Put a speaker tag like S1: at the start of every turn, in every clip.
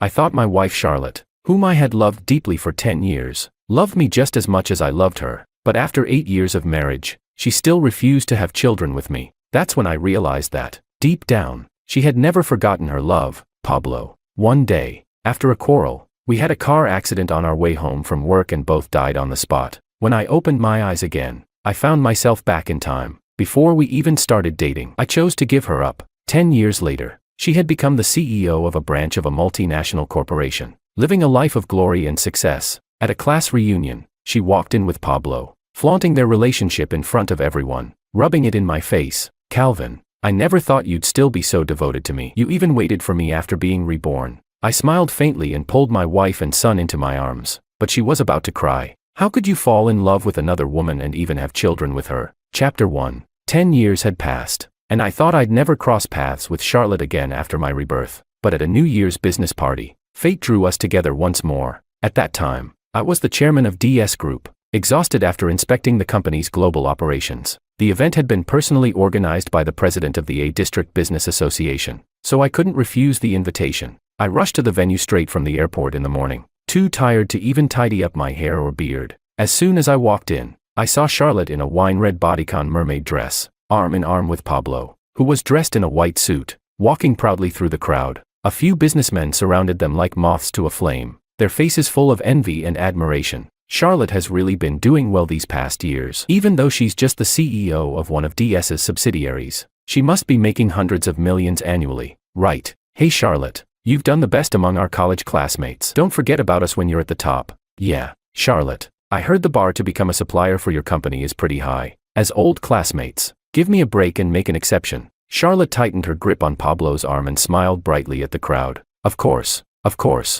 S1: I thought my wife Charlotte, whom I had loved deeply for 10 years, loved me just as much as I loved her, but after 8 years of marriage, she still refused to have children with me. That's when I realized that, deep down, she had never forgotten her love, Pablo. One day, after a quarrel, we had a car accident on our way home from work and both died on the spot. When I opened my eyes again, I found myself back in time. Before we even started dating, I chose to give her up. 10 years later, she had become the CEO of a branch of a multinational corporation, living a life of glory and success. At a class reunion, she walked in with Pablo, flaunting their relationship in front of everyone, rubbing it in my face. Calvin, I never thought you'd still be so devoted to me. You even waited for me after being reborn. I smiled faintly and pulled my wife and son into my arms, but she was about to cry. How could you fall in love with another woman and even have children with her? Chapter 1. 10 years had passed, and I thought I'd never cross paths with Charlotte again after my rebirth. But at a New Year's business party, fate drew us together once more. At that time, I was the chairman of DS Group, exhausted after inspecting the company's global operations. The event had been personally organized by the president of the A District Business Association, so I couldn't refuse the invitation. I rushed to the venue straight from the airport in the morning, too tired to even tidy up my hair or beard. As soon as I walked in, I saw Charlotte in a wine-red bodycon mermaid dress, arm in arm with Pablo, who was dressed in a white suit, walking proudly through the crowd. A few businessmen surrounded them like moths to a flame, their faces full of envy and admiration. Charlotte has really been doing well these past years. Even though she's just the CEO of one of DS's subsidiaries, she must be making hundreds of millions annually, right? Hey Charlotte, you've done the best among our college classmates. Don't forget about us when you're at the top. Yeah, Charlotte, I heard the bar to become a supplier for your company is pretty high. As old classmates, give me a break and make an exception. Charlotte tightened her grip on Pablo's arm and smiled brightly at the crowd. Of course,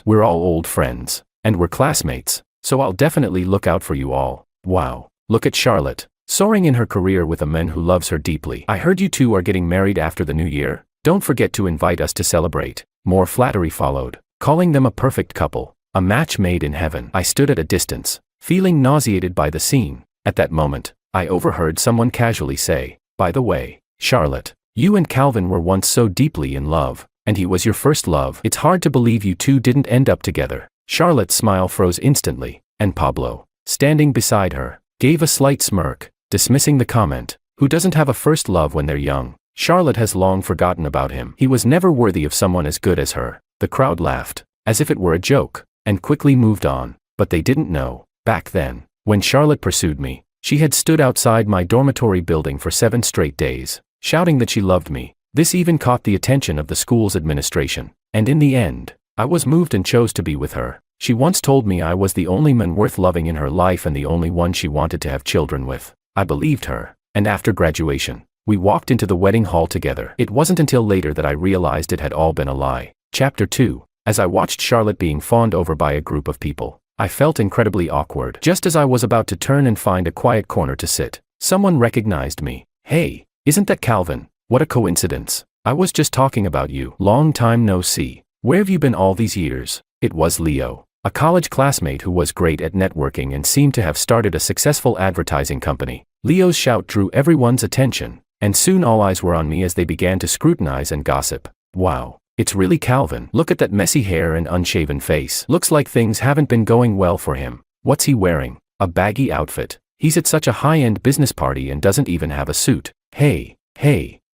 S1: we're all old friends, and we're classmates, so I'll definitely look out for you all. Wow, look at Charlotte, soaring in her career with a man who loves her deeply. I heard you two are getting married after the new year. Don't forget to invite us to celebrate. More flattery followed, calling them a perfect couple, a match made in heaven. I stood at a distance, feeling nauseated by the scene. At that moment, I overheard someone casually say, by the way, Charlotte, you and Calvin were once so deeply in love, and he was your first love. It's hard to believe you two didn't end up together. Charlotte's smile froze instantly, and Pablo, standing beside her, gave a slight smirk, dismissing the comment. Who doesn't have a first love when they're young? Charlotte has long forgotten about him. He was never worthy of someone as good as her. The crowd laughed, as if it were a joke, and quickly moved on. But they didn't know, back then, when Charlotte pursued me, she had stood outside my dormitory building for 7 straight days, shouting that she loved me. This even caught the attention of the school's administration, and in the end, I was moved and chose to be with her. She once told me I was the only man worth loving in her life and the only one she wanted to have children with. I believed her, and after graduation, we walked into the wedding hall together. It wasn't until later that I realized it had all been a lie. Chapter 2. As I watched Charlotte being fawned over by a group of people, I felt incredibly awkward. Just as I was about to turn and find a quiet corner to sit, someone recognized me. Hey, isn't that Calvin? What a coincidence. I was just talking about you. Long time no see. Where have you been all these years? It was Leo, a college classmate who was great at networking and seemed to have started a successful advertising company. Leo's shout drew everyone's attention, and soon all eyes were on me as they began to scrutinize and gossip. Wow, it's really Calvin. Look at that messy hair and unshaven face. Looks like things haven't been going well for him. What's he wearing? A baggy outfit. He's at such a high-end business party and doesn't even have a suit. Hey,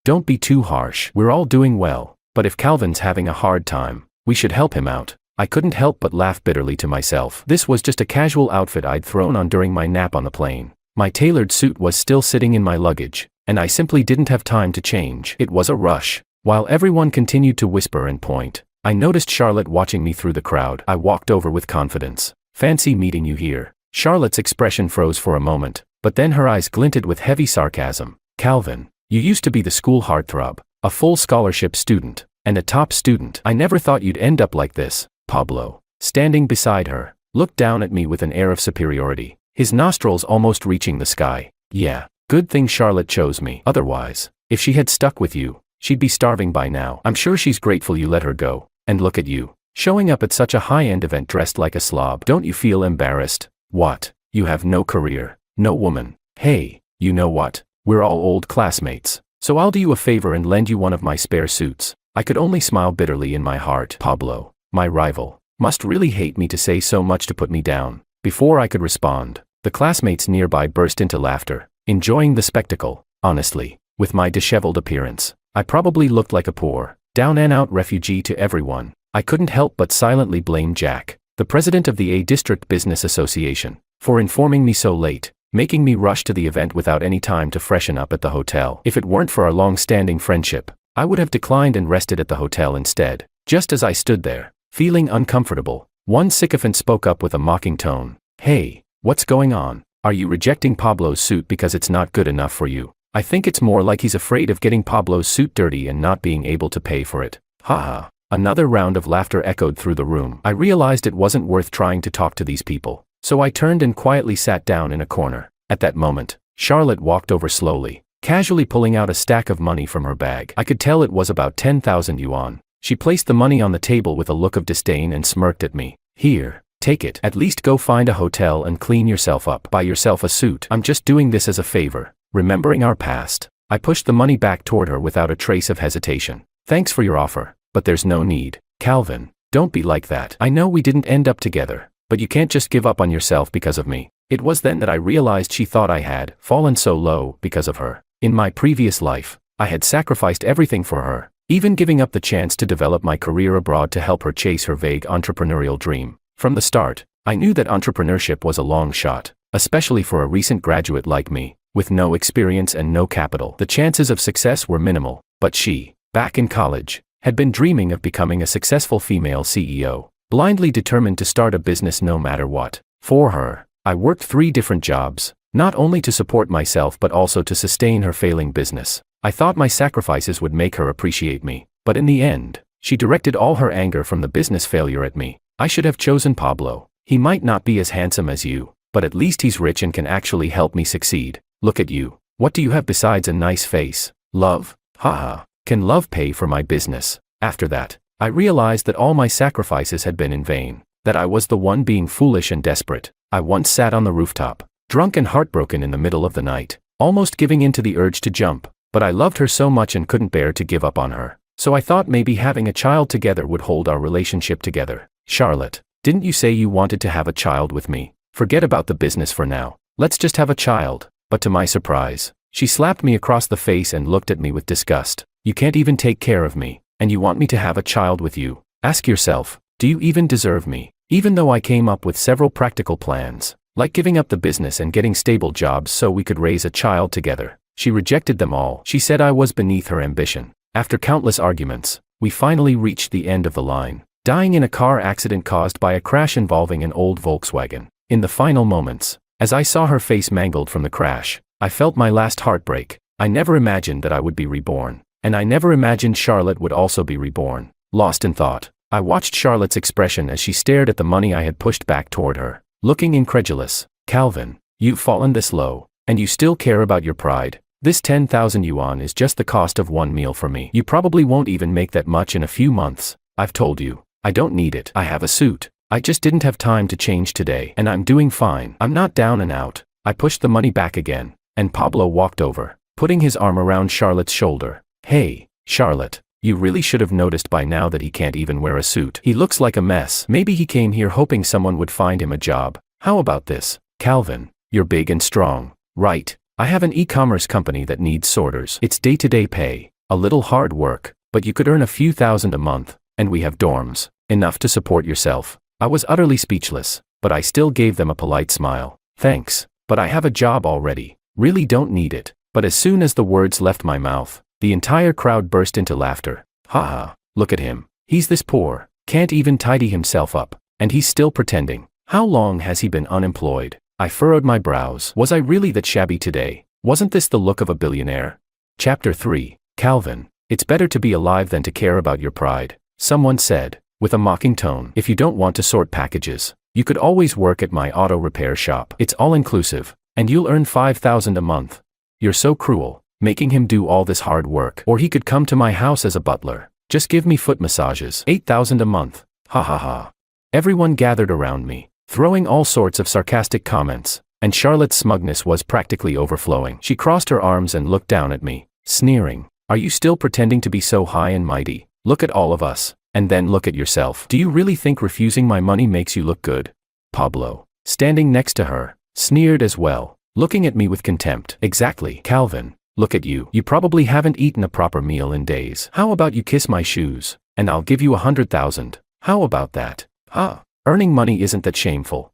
S1: don't be too harsh. We're all doing well, but if Calvin's having a hard time, we should help him out. I couldn't help but laugh bitterly to myself. This was just a casual outfit I'd thrown on during my nap on the plane. My tailored suit was still sitting in my luggage, and I simply didn't have time to change. It was a rush. While everyone continued to whisper and point, I noticed Charlotte watching me through the crowd. I walked over with confidence. Fancy meeting you here. Charlotte's expression froze for a moment, but then her eyes glinted with heavy sarcasm. Calvin, you used to be the school heartthrob, a full scholarship student, and a top student. I never thought you'd end up like this. Pablo, standing beside her, looked down at me with an air of superiority, his nostrils almost reaching the sky. Yeah, good thing Charlotte chose me. Otherwise, if she had stuck with you, she'd be starving by now. I'm sure she's grateful you let her go. And look at you, showing up at such a high-end event dressed like a slob. Don't you feel embarrassed? What? You have no career, no woman. Hey, you know what? We're all old classmates, so I'll do you a favor and lend you one of my spare suits. I could only smile bitterly in my heart. Pablo, My rival must really hate me to say so much to put me down. Before I could respond, the classmates nearby burst into laughter, enjoying the spectacle. Honestly, with my disheveled appearance, I probably looked like a poor, down-and-out refugee to everyone. I couldn't help but silently blame Jack, the president of the A District Business Association, for informing me so late, making me rush to the event without any time to freshen up at the hotel. If it weren't for our long-standing friendship, I would have declined and rested at the hotel instead. Just as I stood there, feeling uncomfortable, one sycophant spoke up with a mocking tone. "Hey, what's going on? Are you rejecting Pablo's suit because it's not good enough for you?" I think it's more like he's afraid of getting Pablo's suit dirty and not being able to pay for it. Haha. Another round of laughter echoed through the room. I realized it wasn't worth trying to talk to these people, so I turned and quietly sat down in a corner. At that moment, Charlotte walked over slowly, casually pulling out a stack of money from her bag. I could tell it was about 10,000 yuan. She placed the money on the table with a look of disdain and smirked at me. "Here, take it. At least go find a hotel and clean yourself up. Buy yourself a suit. I'm just doing this as a favor." Remembering our past, I pushed the money back toward her without a trace of hesitation. "Thanks for your offer, but there's no need. Calvin, don't be like that. I know we didn't end up together, but you can't just give up on yourself because of me." It was then that I realized she thought I had fallen so low because of her. In my previous life, I had sacrificed everything for her, even giving up the chance to develop my career abroad to help her chase her vague entrepreneurial dream. From the start, I knew that entrepreneurship was a long shot, especially for a recent graduate like me. With no experience and no capital, the chances of success were minimal. But she, back in college, had been dreaming of becoming a successful female CEO, blindly determined to start a business no matter what. For her, I worked 3 different jobs, not only to support myself but also to sustain her failing business. I thought my sacrifices would make her appreciate me, but in the end, she directed all her anger from the business failure at me. "I should have chosen Pablo. He might not be as handsome as you, but at least he's rich and can actually help me succeed. Look at you. What do you have besides a nice face? Love? Haha. Can love pay for my business?" After that, I realized that all my sacrifices had been in vain, that I was the one being foolish and desperate. I once sat on the rooftop, drunk and heartbroken in the middle of the night, almost giving in to the urge to jump, but I loved her so much and couldn't bear to give up on her. So I thought maybe having a child together would hold our relationship together. "Charlotte, didn't you say you wanted to have a child with me? Forget about the business for now. Let's just have a child." But to my surprise, she slapped me across the face and looked at me with disgust. "You can't even take care of me, and you want me to have a child with you? Ask yourself, do you even deserve me?" Even though I came up with several practical plans, like giving up the business and getting stable jobs so we could raise a child together, she rejected them all. She said I was beneath her ambition. After countless arguments, we finally reached the end of the line, dying in a car accident caused by a crash involving an old Volkswagen. In the final moments, as I saw her face mangled from the crash, I felt my last heartbreak. I never imagined that I would be reborn, and I never imagined Charlotte would also be reborn. Lost in thought, I watched Charlotte's expression as she stared at the money I had pushed back toward her, looking incredulous. "Calvin, you've fallen this low, and you still care about your pride? This 10,000 yuan is just the cost of one meal for me. You probably won't even make that much in a few months. I've told you, I don't need it. I have a suit. I just didn't have time to change today, and I'm doing fine. I'm not down and out." I pushed the money back again, and Pablo walked over, putting his arm around Charlotte's shoulder. "Hey, Charlotte, you really should have noticed by now that he can't even wear a suit. He looks like a mess. Maybe he came here hoping someone would find him a job. How about this? Calvin, you're big and strong, right? I have an e-commerce company that needs sorters. It's day-to-day pay, a little hard work, but you could earn a few thousand a month, and we have dorms, enough to support yourself." I was utterly speechless, but I still gave them a polite smile. "Thanks, but I have a job already. Really don't need it." But as soon as the words left my mouth, the entire crowd burst into laughter. "Haha, look at him. He's this poor, can't even tidy himself up, and he's still pretending. How long has he been unemployed?" I furrowed my brows. Was I really that shabby today? Wasn't this the look of a billionaire? Chapter 3. Calvin, it's better to be alive than to care about your pride, someone said, with a mocking tone. "If you don't want to sort packages, you could always work at my auto repair shop. It's all inclusive, and you'll earn 5,000 a month." You're so cruel, making him do all this hard work. Or he could come to my house as a butler. Just give me foot massages. 8,000 a month. Ha ha ha. Everyone gathered around me, throwing all sorts of sarcastic comments, and Charlotte's smugness was practically overflowing. She crossed her arms and looked down at me, sneering. "Are you still pretending to be so high and mighty? Look at all of us. And then look at yourself. Do you really think refusing my money makes you look good? Pablo, standing next to her, sneered as well, looking at me with contempt. Exactly, Calvin. Look at you. You probably haven't eaten a proper meal in days. How about you kiss my shoes, and I'll give you 100,000. How about that? Earning money isn't that shameful.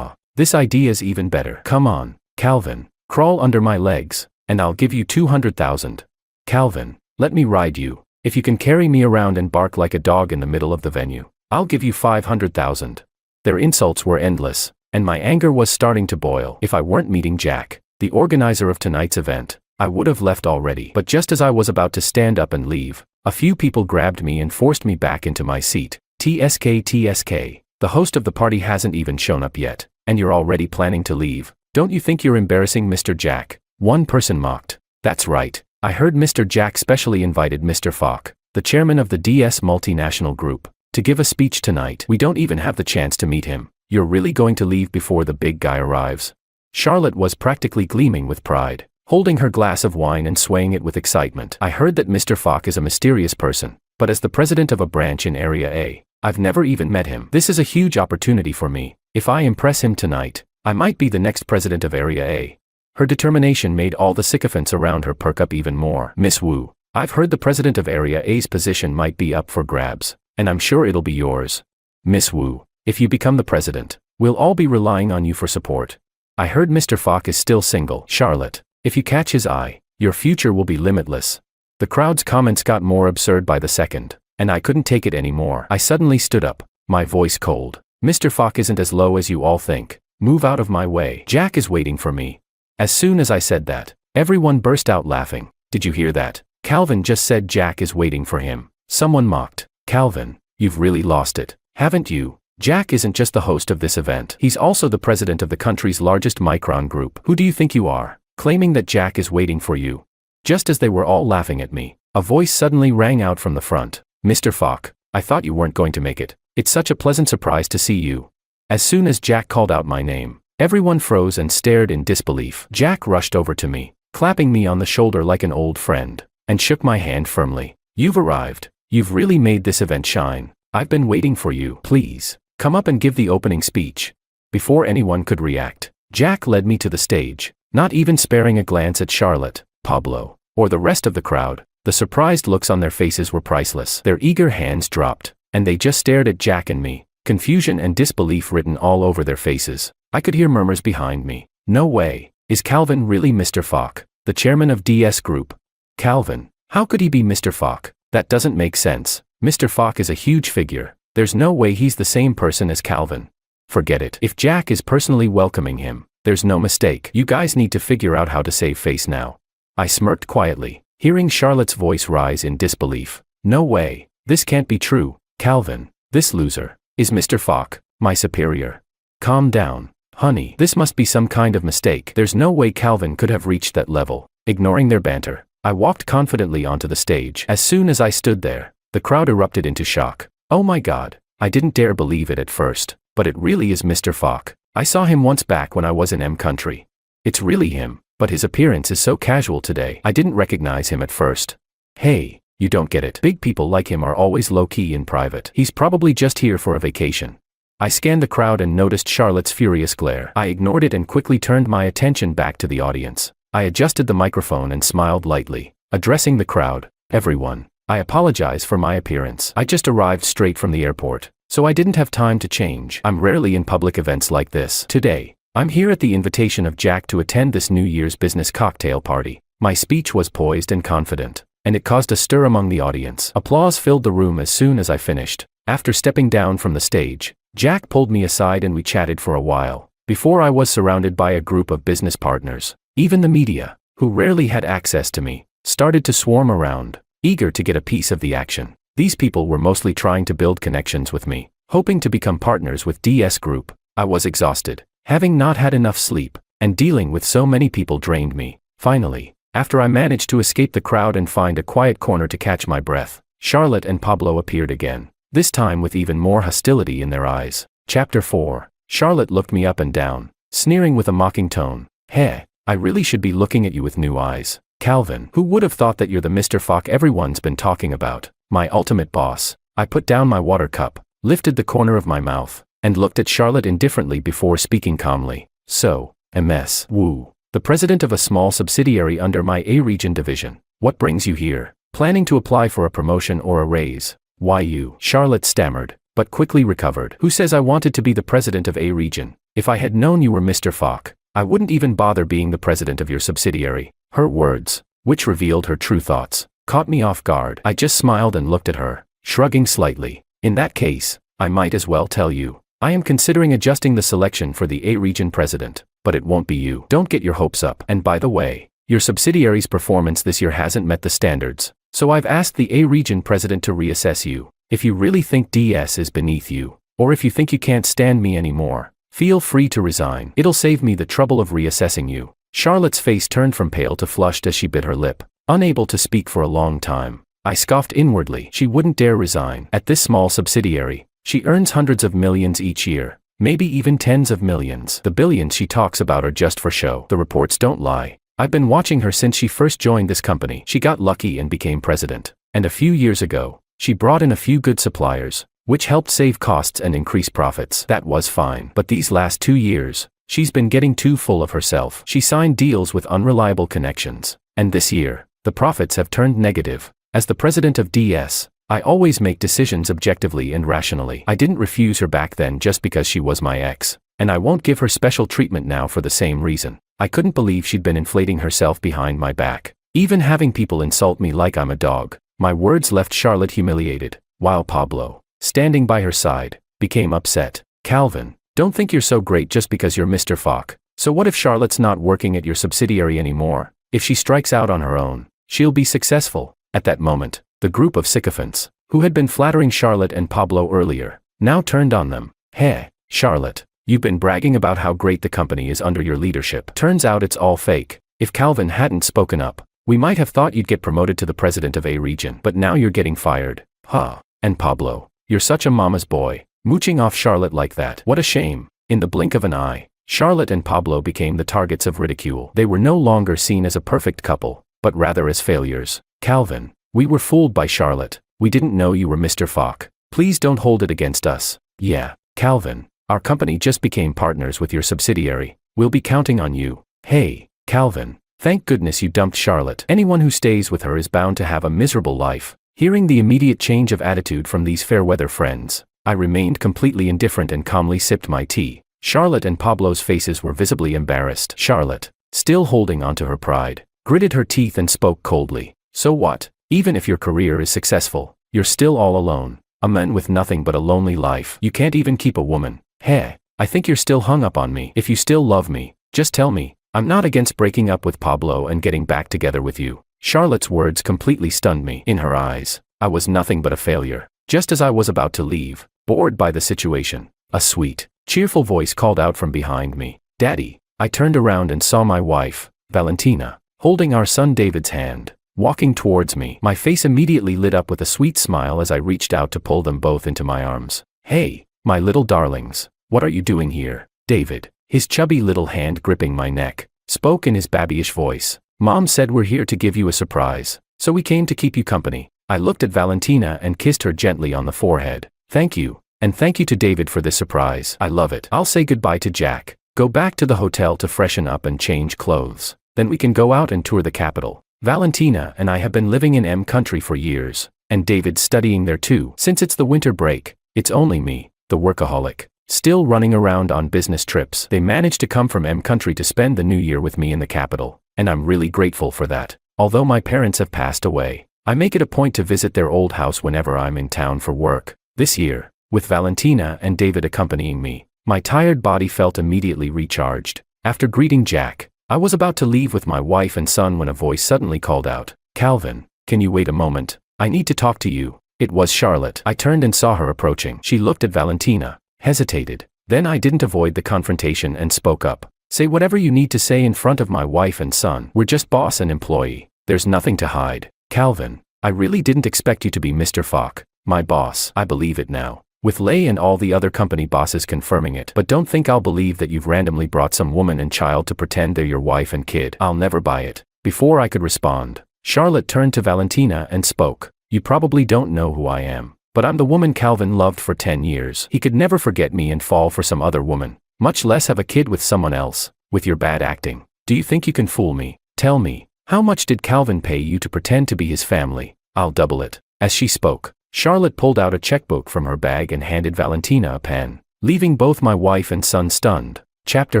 S1: This idea's even better. Come on, Calvin, crawl under my legs, and I'll give you 200,000. Calvin, let me ride you. If you can carry me around and bark like a dog in the middle of the venue, I'll give you 500,000. Their insults were endless, and my anger was starting to boil. If I weren't meeting Jack, the organizer of tonight's event, I would have left already. But just as I was about to stand up and leave, a few people grabbed me and forced me back into my seat. TSK, the host of the party hasn't even shown up yet, and you're already planning to leave. Don't you think you're embarrassing, Mr. Jack? One person mocked. That's right. I heard Mr. Jack specially invited Mr. Falk, the chairman of the DS multinational group, to give a speech tonight. We don't even have the chance to meet him. You're really going to leave before the big guy arrives? Charlotte was practically gleaming with pride, holding her glass of wine and swaying it with excitement. I heard that Mr. Falk is a mysterious person, but as the president of a branch in Area A, I've never even met him. This is a huge opportunity for me. If I impress him tonight, I might be the next president of Area A. Her determination made all the sycophants around her perk up even more. Miss Wu, I've heard the president of Area A's position might be up for grabs, and I'm sure it'll be yours. Miss Wu, if you become the president, we'll all be relying on you for support. I heard Mr. Falk is still single. Charlotte, if you catch his eye, your future will be limitless. The crowd's comments got more absurd by the second, and I couldn't take it anymore. I suddenly stood up, my voice cold. Mr. Falk isn't as low as you all think. Move out of my way. Jack is waiting for me. As soon as I said that, everyone burst out laughing. Did you hear that? Calvin just said Jack is waiting for him. Someone mocked. Calvin, you've really lost it, haven't you? Jack isn't just the host of this event. He's also the president of the country's largest micron group. Who do you think you are, claiming that Jack is waiting for you? Just as they were all laughing at me, a voice suddenly rang out from the front. Mr. Falk, I thought you weren't going to make it. It's such a pleasant surprise to see you. As soon as Jack called out my name, everyone froze and stared in disbelief. Jack rushed over to me, clapping me on the shoulder like an old friend, and shook my hand firmly. You've arrived. You've really made this event shine. I've been waiting for you. Please, come up and give the opening speech. Before anyone could react, Jack led me to the stage, not even sparing a glance at Charlotte, Pablo, or the rest of the crowd. The surprised looks on their faces were priceless. Their eager hands dropped, and they just stared at Jack and me, confusion and disbelief written all over their faces. I could hear murmurs behind me. No way. Is Calvin really Mr. Falk, the chairman of DS Group? Calvin, how could he be Mr. Falk? That doesn't make sense. Mr. Falk is a huge figure. There's no way he's the same person as Calvin. Forget it. If Jack is personally welcoming him, there's no mistake. You guys need to figure out how to save face now. I smirked quietly, hearing Charlotte's voice rise in disbelief. No way. This can't be true. Calvin, this loser, is Mr. Falk, my superior. Calm down, honey. This must be some kind of mistake. There's no way Calvin could have reached that level. Ignoring their banter, I walked confidently onto the stage. As soon as I stood there, the crowd erupted into shock. Oh my God, I didn't dare believe it at first, but it really is Mr. Falk. I saw him once back when I was in M country. It's really him, but his appearance is so casual today. I didn't recognize him at first. Hey, you don't get it. Big people like him are always low-key in private. He's probably just here for a vacation. I scanned the crowd and noticed Charlotte's furious glare. I ignored it and quickly turned my attention back to the audience. I adjusted the microphone and smiled lightly, addressing the crowd. Everyone, I apologize for my appearance. I just arrived straight from the airport, so I didn't have time to change. I'm rarely in public events like this. Today, I'm here at the invitation of Jack to attend this New Year's business cocktail party. My speech was poised and confident, and it caused a stir among the audience. Applause filled the room as soon as I finished. After stepping down from the stage, Jack pulled me aside and we chatted for a while, before I was surrounded by a group of business partners. Even the media, who rarely had access to me, started to swarm around, eager to get a piece of the action. These people were mostly trying to build connections with me, hoping to become partners with DS Group. I was exhausted, having not had enough sleep, and dealing with so many people drained me. Finally, after I managed to escape the crowd and find a quiet corner to catch my breath, Charlotte and Pablo appeared again, this time with even more hostility in their eyes. Chapter 4. Charlotte looked me up and down, sneering with a mocking tone. Hey, I really should be looking at you with new eyes. Calvin, who would have thought that you're the Mr. Falk everyone's been talking about, my ultimate boss. I put down my water cup, lifted the corner of my mouth, and looked at Charlotte indifferently before speaking calmly. So, Ms. Wu, the president of a small subsidiary under my A-region division. What brings you here? Planning to apply for a promotion or a raise? Why you? Charlotte stammered, but quickly recovered. Who says I wanted to be the president of A-region? If I had known you were Mr. Falk, I wouldn't even bother being the president of your subsidiary. Her words, which revealed her true thoughts, caught me off guard. I just smiled and looked at her, shrugging slightly. In that case, I might as well tell you. I am considering adjusting the selection for the A-region president, but it won't be you. Don't get your hopes up. And by the way, your subsidiary's performance this year hasn't met the standards, so I've asked the A-region president to reassess you. If you really think DS is beneath you, or if you think you can't stand me anymore, feel free to resign. It'll save me the trouble of reassessing you. Charlotte's face turned from pale to flushed as she bit her lip, unable to speak for a long time. I scoffed inwardly. She wouldn't dare resign. At this small subsidiary, she earns hundreds of millions each year, maybe even tens of millions. The billions she talks about are just for show. The reports don't lie. I've been watching her since she first joined this company. She got lucky and became president. And a few years ago, she brought in a few good suppliers, which helped save costs and increase profits. That was fine. But these last 2 years, she's been getting too full of herself. She signed deals with unreliable connections. And this year, the profits have turned negative. As the president of DS, I always make decisions objectively and rationally. I didn't refuse her back then just because she was my ex, and I won't give her special treatment now for the same reason. I couldn't believe she'd been inflating herself behind my back, even having people insult me like I'm a dog. My words left Charlotte humiliated, while Pablo, standing by her side, became upset. Calvin, don't think you're so great just because you're Mr. Falk. So what if Charlotte's not working at your subsidiary anymore? If she strikes out on her own, she'll be successful. At that moment, the group of sycophants, who had been flattering Charlotte and Pablo earlier, now turned on them. Hey, Charlotte, you've been bragging about how great the company is under your leadership. Turns out it's all fake. If Calvin hadn't spoken up, we might have thought you'd get promoted to the president of A-region. But now you're getting fired. Huh. And Pablo, you're such a mama's boy, mooching off Charlotte like that. What a shame. In the blink of an eye, Charlotte and Pablo became the targets of ridicule. They were no longer seen as a perfect couple, but rather as failures. Calvin, we were fooled by Charlotte. We didn't know you were Mr. Falk. Please don't hold it against us. Yeah, Calvin, our company just became partners with your subsidiary. We'll be counting on you. Hey, Calvin, thank goodness you dumped Charlotte. Anyone who stays with her is bound to have a miserable life. Hearing the immediate change of attitude from these fair-weather friends, I remained completely indifferent and calmly sipped my tea. Charlotte and Pablo's faces were visibly embarrassed. Charlotte, still holding onto her pride, gritted her teeth and spoke coldly. So what? Even if your career is successful, you're still all alone. A man with nothing but a lonely life. You can't even keep a woman. Hey, I think you're still hung up on me. If you still love me, just tell me. I'm not against breaking up with Pablo and getting back together with you. Charlotte's words completely stunned me. In her eyes, I was nothing but a failure. Just as I was about to leave, bored by the situation, a sweet, cheerful voice called out from behind me. Daddy. I turned around and saw my wife, Valentina, holding our son David's hand, walking towards me. My face immediately lit up with a sweet smile as I reached out to pull them both into my arms. Hey, my little darlings, what are you doing here? David, his chubby little hand gripping my neck, spoke in his babyish voice. Mom said we're here to give you a surprise, so we came to keep you company. I looked at Valentina and kissed her gently on the forehead. Thank you, and thank you to David for this surprise. I love it. I'll say goodbye to Jack, go back to the hotel to freshen up and change clothes. Then we can go out and tour the capital. Valentina and I have been living in M country for years, and David's studying there too. Since it's the winter break, it's only me, the workaholic, still running around on business trips. They managed to come from M country to spend the new year with me in the capital, and I'm really grateful for that. Although my parents have passed away, I make it a point to visit their old house whenever I'm in town for work. This year, with Valentina and David accompanying me, my tired body felt immediately recharged. After greeting Jack, I was about to leave with my wife and son when a voice suddenly called out, Calvin, can you wait a moment? I need to talk to you. It was Charlotte. I turned and saw her approaching. She looked at Valentina, hesitated. Then I didn't avoid the confrontation and spoke up. Say whatever you need to say in front of my wife and son. We're just boss and employee. There's nothing to hide. Calvin, I really didn't expect you to be Mr. Falk, my boss. I believe it now, with Lei and all the other company bosses confirming it. But don't think I'll believe that you've randomly brought some woman and child to pretend they're your wife and kid. I'll never buy it. Before I could respond, Charlotte turned to Valentina and spoke. You probably don't know who I am, But I'm the woman Calvin loved for 10 years. He could never forget me and fall for some other woman, much less have a kid with someone else. With your bad acting, do you think you can fool me? Tell me, how much did Calvin pay you to pretend to be his family? I'll double it." As she spoke, Charlotte pulled out a checkbook from her bag and handed Valentina a pen, leaving both my wife and son stunned. Chapter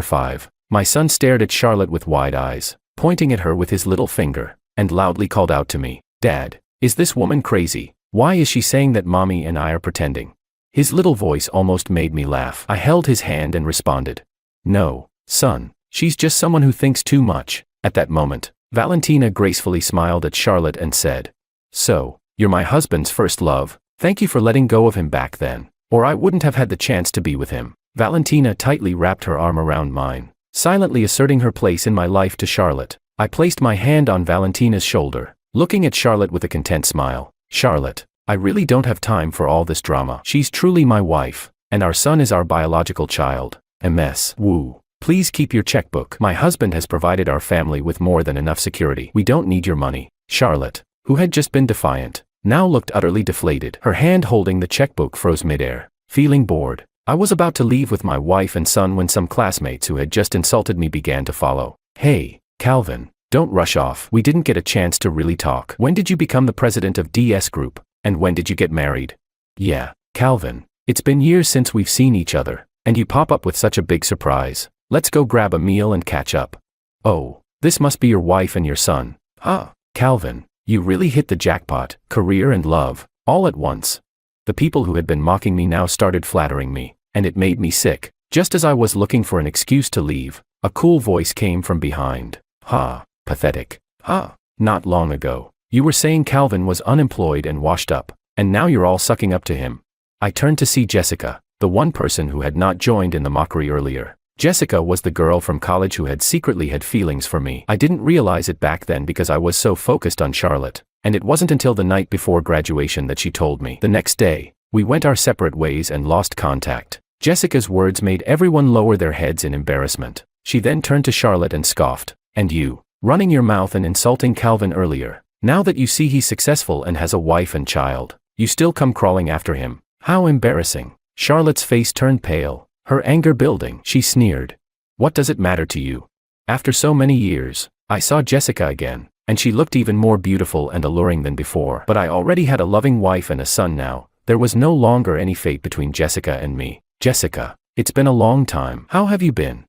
S1: 5. My son stared at Charlotte with wide eyes, pointing at her with his little finger, and loudly called out to me, "Dad, is this woman crazy? Why is she saying that Mommy and I are pretending?" His little voice almost made me laugh. I held his hand and responded, "No, son, she's just someone who thinks too much." At that moment, Valentina gracefully smiled at Charlotte and said, "So, you're my husband's first love. Thank you for letting go of him back then, or I wouldn't have had the chance to be with him." Valentina tightly wrapped her arm around mine, silently asserting her place in my life to Charlotte. I placed my hand on Valentina's shoulder, looking at Charlotte with a content smile. "Charlotte, I really don't have time for all this drama. She's truly my wife, and our son is our biological child. MS. Woo. Please keep your checkbook. My husband has provided our family with more than enough security. We don't need your money." Charlotte, who had just been defiant, now looked utterly deflated. Her hand holding the checkbook froze midair. Feeling bored, I was about to leave with my wife and son when some classmates who had just insulted me began to follow. "Hey, Calvin, don't rush off. We didn't get a chance to really talk. When did you become the president of DS Group? And when did you get married?" "Yeah, Calvin, it's been years since we've seen each other, and you pop up with such a big surprise. Let's go grab a meal and catch up." "Oh, this must be your wife and your son." "Huh, Calvin, you really hit the jackpot, career and love, all at once." The people who had been mocking me now started flattering me, and it made me sick. Just as I was looking for an excuse to leave, a cool voice came from behind. "Ha, pathetic. Ha, not long ago, you were saying Calvin was unemployed and washed up, and now you're all sucking up to him." I turned to see Jessica, the one person who had not joined in the mockery earlier. Jessica was the girl from college who had secretly had feelings for me. I didn't realize it back then because I was so focused on Charlotte, and it wasn't until the night before graduation that she told me. The next day, we went our separate ways and lost contact. Jessica's words made everyone lower their heads in embarrassment. She then turned to Charlotte and scoffed, "And you, running your mouth and insulting Calvin earlier. Now that you see he's successful and has a wife and child, you still come crawling after him. How embarrassing." Charlotte's face turned pale, her anger building. She sneered, "What does it matter to you?" After so many years, I saw Jessica again, and she looked even more beautiful and alluring than before. But I already had a loving wife and a son now. There was no longer any fate between Jessica and me. "Jessica, it's been a long time. How have you been?"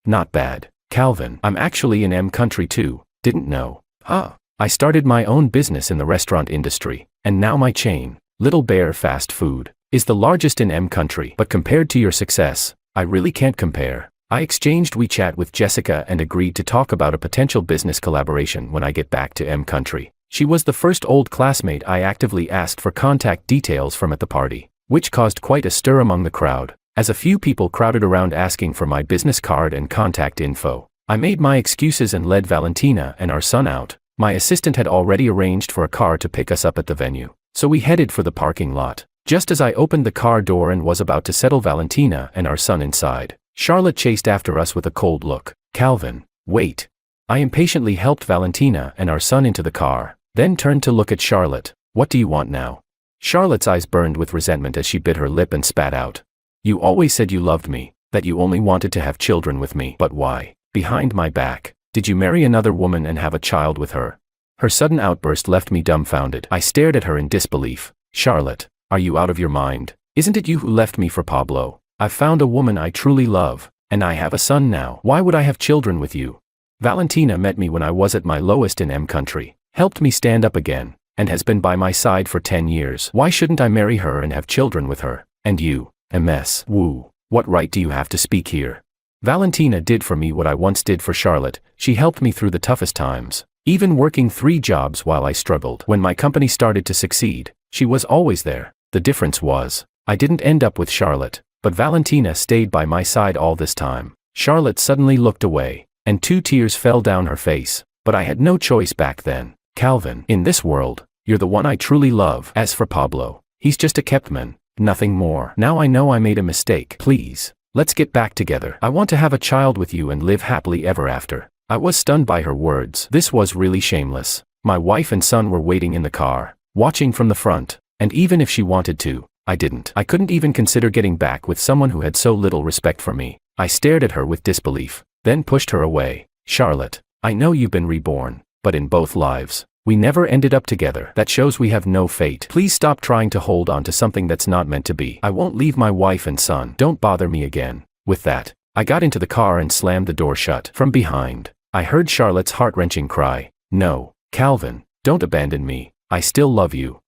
S1: Not bad, Calvin. I'm actually in M country too. Didn't know." "Huh. I started my own business in the restaurant industry, and now my chain, Little Bear Fast Food, is the largest in M country. But compared to your success, I really can't compare." I exchanged WeChat with Jessica and agreed to talk about a potential business collaboration when I get back to M country. She was the first old classmate I actively asked for contact details from at the party, which caused quite a stir among the crowd, as a few people crowded around asking for my business card and contact info. I made my excuses and led Valentina and our son out. My assistant had already arranged for a car to pick us up at the venue, so we headed for the parking lot. Just as I opened the car door and was about to settle Valentina and our son inside, Charlotte chased after us with a cold look. "Calvin, wait." I impatiently helped Valentina and our son into the car, then turned to look at Charlotte. "What do you want now?" Charlotte's eyes burned with resentment as she bit her lip and spat out, "You always said you loved me, that you only wanted to have children with me. But why, behind my back, did you marry another woman and have a child with her?" Her sudden outburst left me dumbfounded. I stared at her in disbelief. "Charlotte, are you out of your mind? Isn't it you who left me for Pablo? I've found a woman I truly love, and I have a son now. Why would I have children with you?" Valentina met me when I was at my lowest in M country, helped me stand up again, and has been by my side for 10 years. Why shouldn't I marry her and have children with her? And you, MS. Woo, what right do you have to speak here? Valentina did for me what I once did for Charlotte. She helped me through the toughest times, even working 3 jobs while I struggled. When my company started to succeed, she was always there. The difference was, I didn't end up with Charlotte, but Valentina stayed by my side all this time. Charlotte suddenly looked away, and 2 tears fell down her face, but I had no choice back then. "Calvin, in this world, you're the one I truly love. As for Pablo, he's just a keptman, nothing more. Now I know I made a mistake. Please, let's get back together. I want to have a child with you and live happily ever after." I was stunned by her words. This was really shameless. My wife and son were waiting in the car, watching from the front. And even if she wanted to, I didn't. I couldn't even consider getting back with someone who had so little respect for me. I stared at her with disbelief, then pushed her away. Charlotte, I know you've been reborn, but in both lives, we never ended up together. That shows we have no fate. Please stop trying to hold on to something that's not meant to be. I won't leave my wife and son. Don't bother me again. With that, I got into the car and slammed the door shut. From behind, I heard Charlotte's heart-wrenching cry. No, Calvin, don't abandon me. I still love you.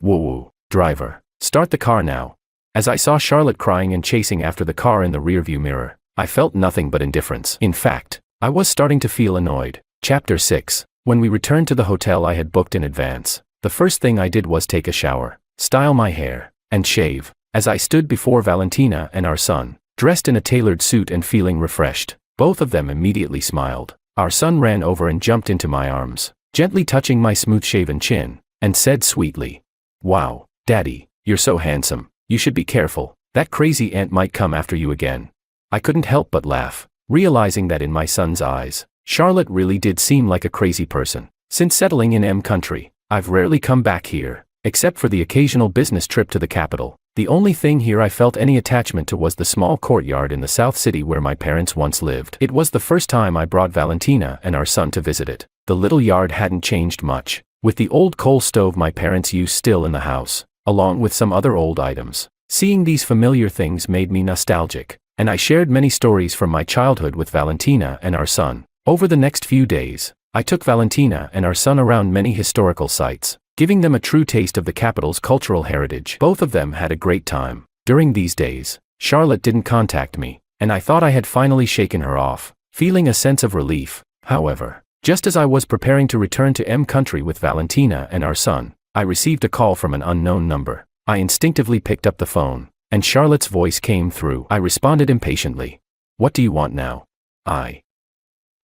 S1: Woo-woo, driver, start the car now. As I saw Charlotte crying and chasing after the car in the rearview mirror, I felt nothing but indifference. In fact, I was starting to feel annoyed. Chapter 6. When we returned to the hotel I had booked in advance, the first thing I did was take a shower, style my hair, and shave. As I stood before Valentina and our son, dressed in a tailored suit and feeling refreshed, both of them immediately smiled. Our son ran over and jumped into my arms, gently touching my smooth-shaven chin, and said sweetly, "Wow, Daddy, you're so handsome. You should be careful. That crazy aunt might come after you again." I couldn't help but laugh, realizing that in my son's eyes, Charlotte really did seem like a crazy person. Since settling in M country, I've rarely come back here, except for the occasional business trip to the capital. The only thing here I felt any attachment to was the small courtyard in the South City where my parents once lived. It was the first time I brought Valentina and our son to visit it. The little yard hadn't changed much, with the old coal stove my parents used still in the house, along with some other old items. Seeing these familiar things made me nostalgic, and I shared many stories from my childhood with Valentina and our son. Over the next few days, I took Valentina and our son around many historical sites, giving them a true taste of the capital's cultural heritage. Both of them had a great time. During these days, Charlotte didn't contact me, and I thought I had finally shaken her off, feeling a sense of relief. However, just as I was preparing to return to M country with Valentina and our son, I received a call from an unknown number. I instinctively picked up the phone, and Charlotte's voice came through. I responded impatiently. "What do you want now?"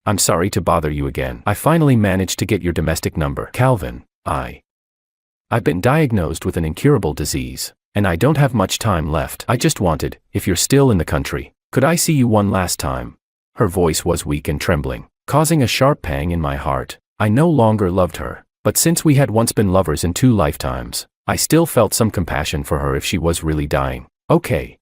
S1: I'm sorry to bother you again. I finally managed to get your domestic number. Calvin, I've been diagnosed with an incurable disease, and I don't have much time left. I just wanted, if you're still in the country, could I see you one last time? Her voice was weak and trembling, causing a sharp pang in my heart. I no longer loved her, but since we had once been lovers in 2 lifetimes, I still felt some compassion for her if she was really dying. Okay.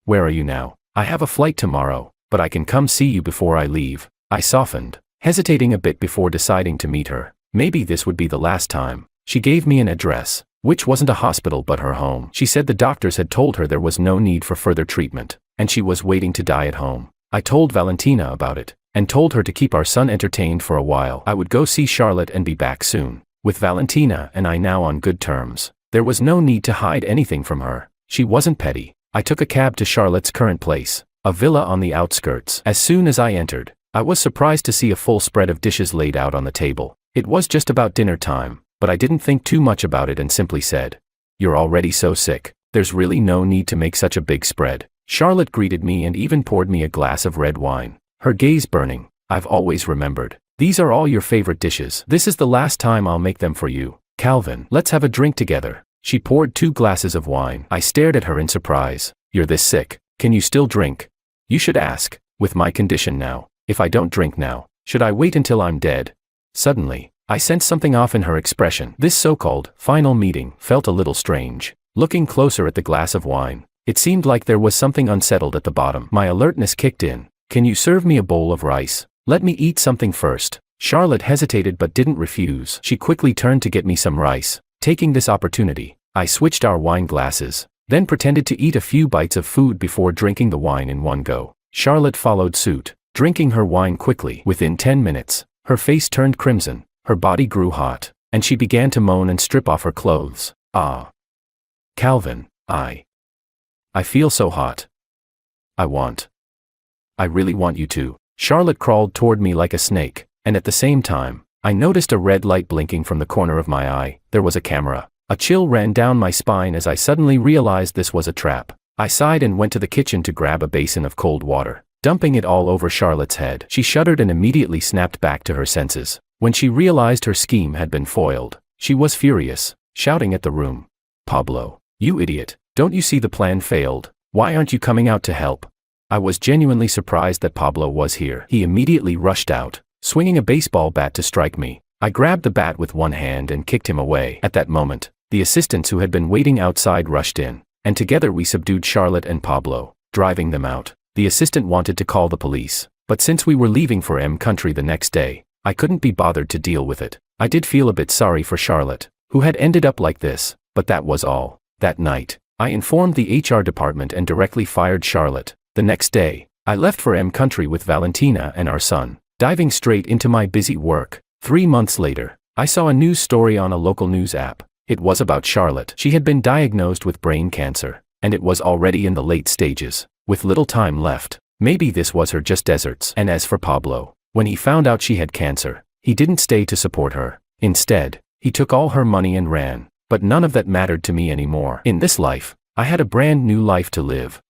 S1: Where are you now? I have a flight tomorrow, but I can come see you before I leave. I softened, hesitating a bit before deciding to meet her. Maybe this would be the last time. She gave me an address, which wasn't a hospital but her home. She said the doctors had told her there was no need for further treatment, and she was waiting to die at home. I told Valentina about it, and told her to keep our son entertained for a while. I would go see Charlotte and be back soon. With Valentina and I now on good terms, there was no need to hide anything from her. She wasn't petty. I took a cab to Charlotte's current place, a villa on the outskirts. As soon as I entered, I was surprised to see a full spread of dishes laid out on the table. It was just about dinner time, but I didn't think too much about it and simply said, "You're already so sick. There's really no need to make such a big spread." Charlotte greeted me and even poured me a glass of red wine, her gaze burning. "I've always remembered. These are all your favorite dishes. This is the last time I'll make them for you. Calvin, let's have a drink together." She poured 2 glasses of wine. I stared at her in surprise. "You're this sick. Can you still drink?" "You should ask. With my condition now. If I don't drink now, should I wait until I'm dead?" Suddenly, I sensed something off in her expression. This so-called final meeting felt a little strange. Looking closer at the glass of wine, it seemed like there was something unsettled at the bottom. My alertness kicked in. "Can you serve me a bowl of rice? Let me eat something first." Charlotte hesitated but didn't refuse. She quickly turned to get me some rice. Taking this opportunity, I switched our wine glasses, then pretended to eat a few bites of food before drinking the wine in one go. Charlotte followed suit, drinking her wine quickly. Within 10 minutes, her face turned crimson, her body grew hot, and she began to moan and strip off her clothes. Calvin, I feel so hot. I really want you to." Charlotte crawled toward me like a snake, and at the same time, I noticed a red light blinking from the corner of my eye. There was a camera. A chill ran down my spine as I suddenly realized this was a trap. I sighed and went to the kitchen to grab a basin of cold water, dumping it all over Charlotte's head. She shuddered and immediately snapped back to her senses. When she realized her scheme had been foiled, she was furious, shouting at the room, "Pablo, you idiot, don't you see the plan failed? Why aren't you coming out to help?" I was genuinely surprised that Pablo was here. He immediately rushed out, swinging a baseball bat to strike me. I grabbed the bat with one hand and kicked him away. At that moment, The assistants who had been waiting outside rushed in, and together we subdued Charlotte and Pablo, driving them out. The assistant wanted to call the police, but since we were leaving for M country the next day, I couldn't be bothered to deal with it. I did feel a bit sorry for Charlotte, who had ended up like this, but that was all. That night, I informed the HR department and directly fired Charlotte. The next day, I left for M country with Valentina and our son, diving straight into my busy work. 3 months later, I saw a news story on a local news app. It was about Charlotte. She had been diagnosed with brain cancer, and it was already in the late stages, with little time left. Maybe this was her just deserts. And as for Pablo, when he found out she had cancer, he didn't stay to support her. Instead, he took all her money and ran. But none of that mattered to me anymore. In this life, I had a brand new life to live.